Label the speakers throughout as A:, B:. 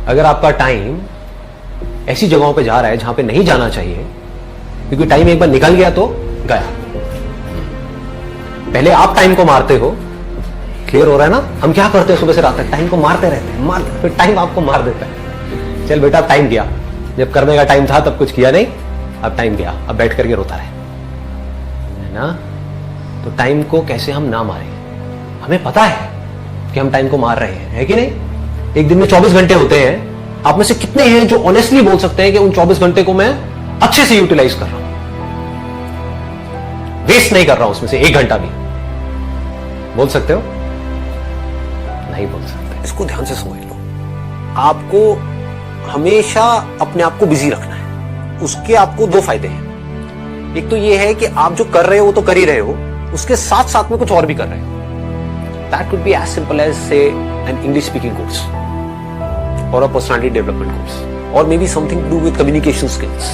A: अगर आपका टाइम ऐसी जगहों पे जा रहा है जहां पे नहीं जाना चाहिए, क्योंकि टाइम एक बार निकल गया तो गया। पहले आप टाइम को मारते हो, क्लियर हो रहा है ना? हम क्या करते हैं सुबह से रात तक? टाइम को मारते रहते हैं, फिर टाइम आपको मार देता है। चल बेटा टाइम गया, जब करने का टाइम था तब कुछ किया नहीं, अब टाइम गया, अब बैठ करके रोता रहे, है ना? तो टाइम को कैसे हम ना मारें? हमें पता है कि हम टाइम को मार रहे हैं, है कि नहीं? एक दिन में 24 घंटे होते हैं। आप में से कितने हैं जो ऑनेस्टली बोल सकते हैं कि उन 24 घंटे को मैं अच्छे से यूटिलाइज कर रहा हूं, वेस्ट नहीं कर रहा हूं उसमें से 1 घंटा भी? बोल सकते हो? नहीं बोल सकते। इसको ध्यान से समझ लो। आपको हमेशा अपने आप को बिजी रखना है। उसके आपको 2 फायदे हैं। एक तो ये है कि आप जो कर रहे हो वो तो कर ही रहे हो, उसके साथ साथ में कुछ और भी कर रहे हो। That could be as simple as say an English speaking course और अ पर्सनालिटी डेवलपमेंट कोर्स, और maybe something to do with communication skills,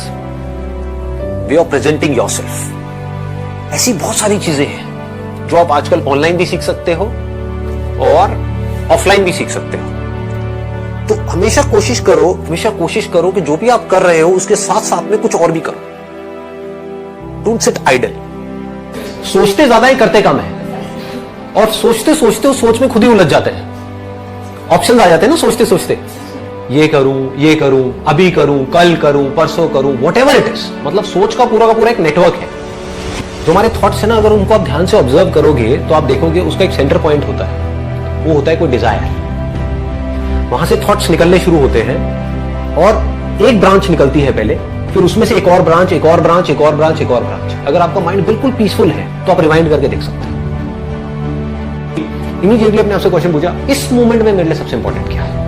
A: way of presenting yourself. ऐसी बहुत सारी चीजें हैं जो आप आजकल ऑनलाइन भी सीख सकते हो और ऑफलाइन भी सीख सकते हो। तो हमेशा कोशिश करो कि जो भी आप कर रहे हो उसके साथ साथ में कुछ और भी करो। Don't sit idle. सोचते ज्यादा ही करते कम है, और सोचते सोचते उस सोच में खुद ही उलझ जाते हैं। ऑप्शन आ जाते हैं ना सोचते सोचते, ये करूं, अभी करूं, कल करूं, परसों करूं, व्हाटएवर इट इज। मतलब सोच का पूरा एक नेटवर्क है। जो हमारे थॉट्स है ना, अगर उनको आप ध्यान से ऑब्जर्व करोगे तो आप देखोगे उसका एक सेंटर पॉइंट होता है, वो होता है कोई डिजायर। वहां से थॉट्स निकलने शुरू होते हैं और एक ब्रांच निकलती है पहले, फिर उसमें से एक और ब्रांच, एक और ब्रांच, एक और ब्रांच, एक और ब्रांच। अगर आपका माइंड बिल्कुल पीसफुल है तो आप रिवाइंड करके देख सकते हैं। इमीडिएटली अपने आपसे क्वेश्चन पूछा, इस मोमेंट में मेरे लिए सबसे इंपॉर्टेंट क्या है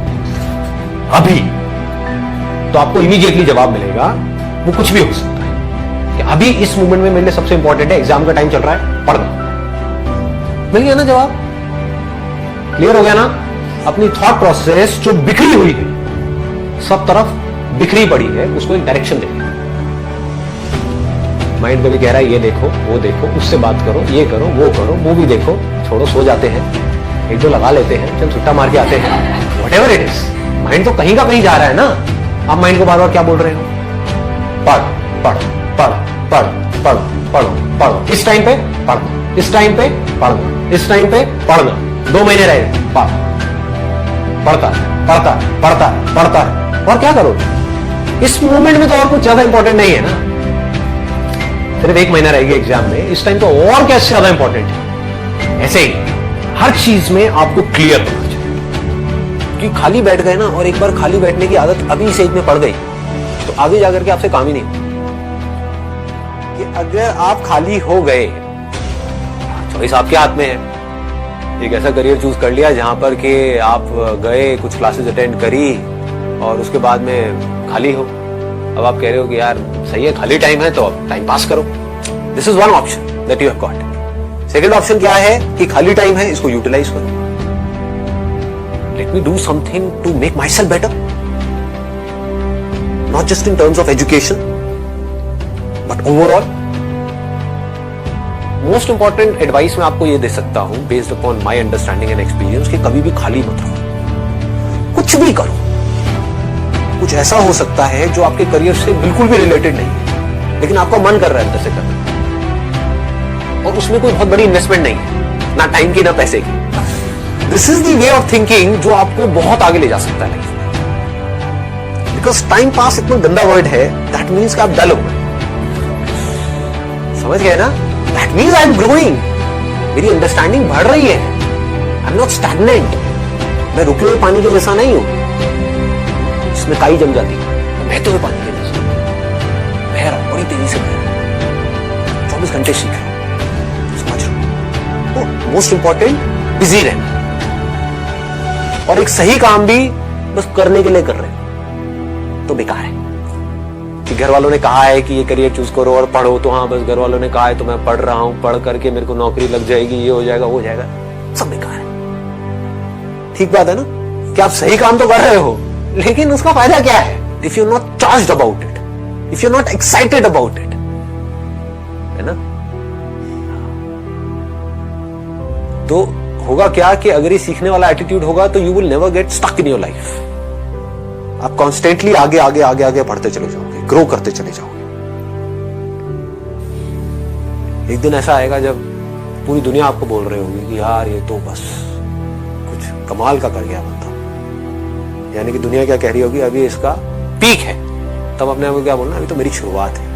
A: अभी? तो आपको इमीडिएटली जवाब मिलेगा, वो कुछ भी हो सकता है कि अभी इस मोमेंट में मेरे लिए सबसे इंपॉर्टेंट है, एग्जाम का टाइम चल रहा है, पढ़ना। मिल गया ना जवाब? क्लियर हो गया ना? अपनी थॉट प्रोसेस जो बिखरी हुई है, सब तरफ बिखरी पड़ी है, उसको एक डायरेक्शन देना। माइंड कभी कह रहा है ये देखो, वो देखो, उससे बात करो, ये करो, वो भी देखो, छोड़ो, सो जाते हैं, एक दो लगा लेते हैं, चल छुट्टा मार के आते हैं, व्हाटएवर इट इज। माइंड तो कहीं का कहीं जा रहा है ना। आप माइंड को बार बार क्या बोल रहे हो? पढ़ पढ़ पढ़ पढ़ पढ़ पढ़ो पढ़ो, इस टाइम पे पढ़ना, इस टाइम पे पढ़ना, इस टाइम पे पढ़ना। 2 महीने रहे, पढ़ता पढ़ता, और क्या करो? इस मोमेंट में तो और कुछ ज्यादा इंपॉर्टेंट नहीं है ना। सिर्फ 1 महीना रहेगा एग्जाम में, इस टाइम तो और क्या ज्यादा इंपॉर्टेंट है। ऐसे ही हर चीज में आपको क्लियर होना चाहिए कि खाली बैठ गए ना, और एक बार खाली बैठने की आदत अभी इस एज में पड़ गई तो आगे जाकर के आपसे काम ही नहीं। कि अगर आप खाली हो गए, चॉइस आपके हाथ में है। एक ऐसा करियर चूज कर लिया जहां पर कि आप गए, कुछ क्लासेस अटेंड करी और उसके बाद में खाली हो। अब आप कह रहे हो कि यार सही है, खाली टाइम है तो अब टाइम पास करो। This is one option that you have got. Second option क्या है कि खाली टाइम है, इसको यूटिलाइज करो। Let me do something to make myself better, not just in terms of education but overall. Most important advice मैं आपको ये दे सकता हूं based upon my understanding and experience कि कभी भी खाली मत रहो, कुछ भी करो। कुछ ऐसा हो सकता है जो आपके करियर से बिल्कुल भी रिलेटेड नहीं है, लेकिन आपका मन कर रहा है अंदर से करना, और उसमें कोई बहुत बड़ी इन्वेस्टमेंट नहीं है, ना टाइम की ना पैसे की। This is the way of thinking जो आपको बहुत आगे ले जा सकता है लाइफ में। बिकॉज टाइम पास इतना गंदा वर्ड है, दैट मीन्स कि आप डल हो गए। समझ गए ना? That means I am growing, मेरी अंडरस्टैंडिंग बढ़ रही है। आई एम नॉट स्टैग्नेंट, मैं रुके हुए पानी के जैसा नहीं हूं जिसमें काई जम जाती है। बहते हुए पानी के जैसा बह रहा हूं, बड़ी तेजी से बह रहा हूं, 24 घंटे सीख रहा हूं, समझ रहा हूं। तो मोस्ट इंपॉर्टेंट बिजी रहना, और एक सही काम भी बस करने के लिए कर रहे हो तो बेकार है। कि घर वालों ने कहा है कि ये करियर चूज करो और पढ़ो, तो हाँ बस घर वालों ने कहा है तो मैं पढ़ रहा हूं, पढ़ करके मेरे को नौकरी लग जाएगी, ये हो जाएगा, वो हो जाएगा, सब बेकार है। ठीक बात है ना कि आप सही काम तो कर रहे हो, लेकिन उसका फायदा क्या है if you not charged about it, if you not excited about it, है ना? तो होगा क्या कि अगर ये सीखने वाला एटीट्यूड होगा तो you will never get stuck in your life. आप कॉन्स्टेंटली आगे आगे आगे आगे बढ़ते चले जाओगे, ग्रो करते चले जाओगे। एक दिन ऐसा आएगा जब पूरी दुनिया आपको बोल रही होगी कि यार ये तो बस कुछ कमाल का कर गया बंदा, यानी कि दुनिया क्या कह रही होगी, अभी इसका पीक है। तब अपने आप को क्या बोलना, अभी तो मेरी शुरुआत है।